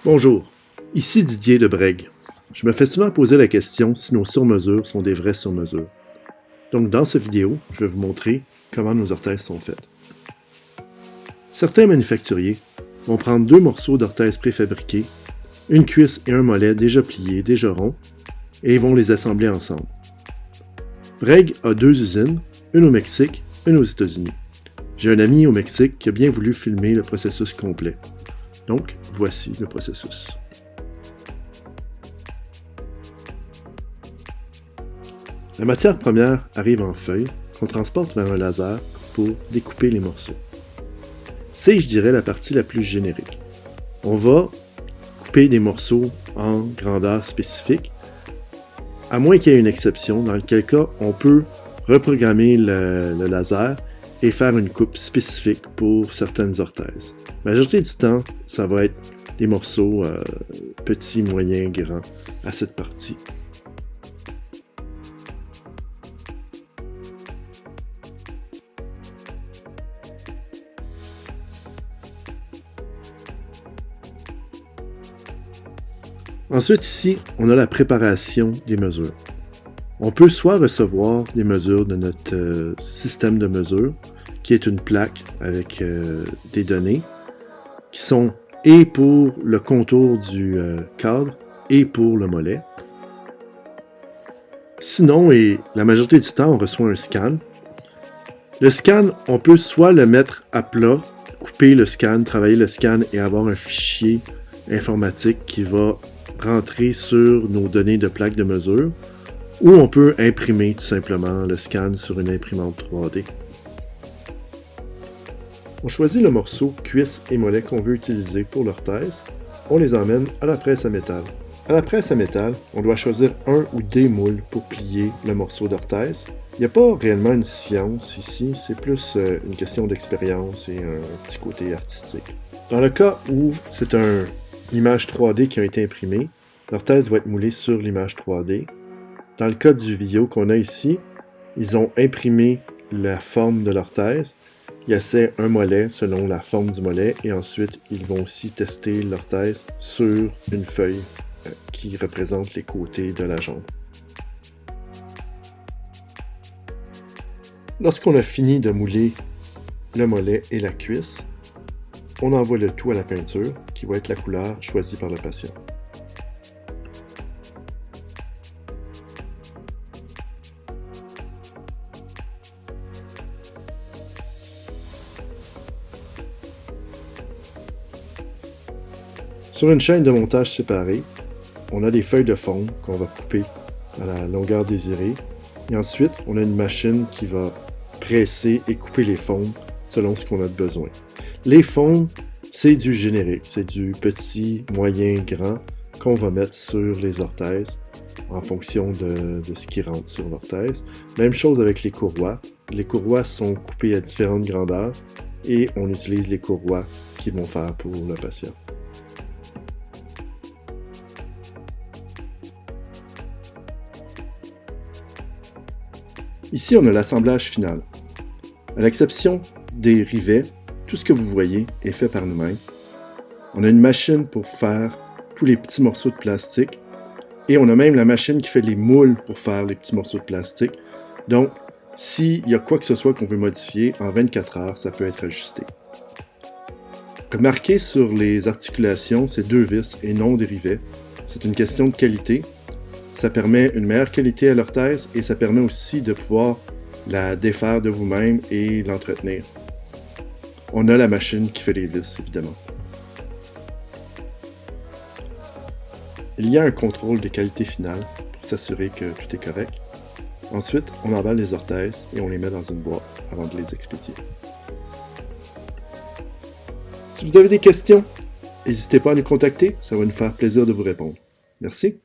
Bonjour, ici Didier de Brègue. Je me fais souvent poser la question si nos sur-mesures sont des vraies sur-mesures. Donc dans cette vidéo, je vais vous montrer comment nos orthèses sont faites. Certains manufacturiers vont prendre deux morceaux d'orthèses préfabriqués, une cuisse et un mollet déjà pliés, déjà ronds, et ils vont les assembler ensemble. Brègue a deux usines, une au Mexique, une aux États-Unis. J'ai un ami au Mexique qui a bien voulu filmer le processus complet. Donc, voici le processus. La matière première arrive en feuilles qu'on transporte vers un laser pour découper les morceaux. C'est, je dirais, la partie la plus générique. On va couper des morceaux en grandeur spécifique, à moins qu'il y ait une exception, dans lequel cas on peut reprogrammer le laser et faire une coupe spécifique pour certaines orthèses. La majorité du temps, ça va être des morceaux petits, moyens, grands à cette partie. Ensuite, ici, on a la préparation des mesures. On peut soit recevoir des mesures de notre système de mesure, qui est une plaque avec des données, qui sont et pour le contour du cadre et pour le mollet. Sinon, et la majorité du temps, on reçoit un scan. Le scan, on peut soit le mettre à plat, couper le scan, travailler le scan et avoir un fichier informatique qui va rentrer sur nos données de plaque de mesure, ou on peut imprimer tout simplement le scan sur une imprimante 3D. On choisit le morceau cuisse et mollet qu'on veut utiliser pour l'orthèse. On les emmène à la presse à métal. À la presse à métal, on doit choisir un ou des moules pour plier le morceau d'orthèse. Il n'y a pas réellement une science ici, c'est plus une question d'expérience et un petit côté artistique. Dans le cas où c'est une image 3D qui a été imprimée, l'orthèse va être moulée sur l'image 3D. Dans le cas du vidéo qu'on a ici, ils ont imprimé la forme de l'orthèse. Ils essaient un mollet selon la forme du mollet et ensuite ils vont aussi tester l'orthèse sur une feuille qui représente les côtés de la jambe. Lorsqu'on a fini de mouler le mollet et la cuisse, on envoie le tout à la peinture qui va être la couleur choisie par le patient. Sur une chaîne de montage séparée, on a des feuilles de fonte qu'on va couper à la longueur désirée. Et ensuite, on a une machine qui va presser et couper les fonds selon ce qu'on a besoin. Les fonds, c'est du générique, c'est du petit, moyen, grand qu'on va mettre sur les orthèses en fonction de ce qui rentre sur l'orthèse. Même chose avec les courroies. Les courroies sont coupées à différentes grandeurs et on utilise les courroies qui vont faire pour le patient. Ici, on a l'assemblage final. À l'exception des rivets, tout ce que vous voyez est fait par nous-mêmes. On a une machine pour faire tous les petits morceaux de plastique et on a même la machine qui fait les moules pour faire les petits morceaux de plastique. Donc, s'il y a quoi que ce soit qu'on veut modifier, en 24 heures, ça peut être ajusté. Remarquez sur les articulations, c'est deux vis et non des rivets. C'est une question de qualité. Ça permet une meilleure qualité à l'orthèse et ça permet aussi de pouvoir la défaire de vous-même et l'entretenir. On a la machine qui fait les vis, évidemment. Il y a un contrôle de qualité finale pour s'assurer que tout est correct. Ensuite, on emballe les orthèses et on les met dans une boîte avant de les expédier. Si vous avez des questions, n'hésitez pas à nous contacter, ça va nous faire plaisir de vous répondre. Merci.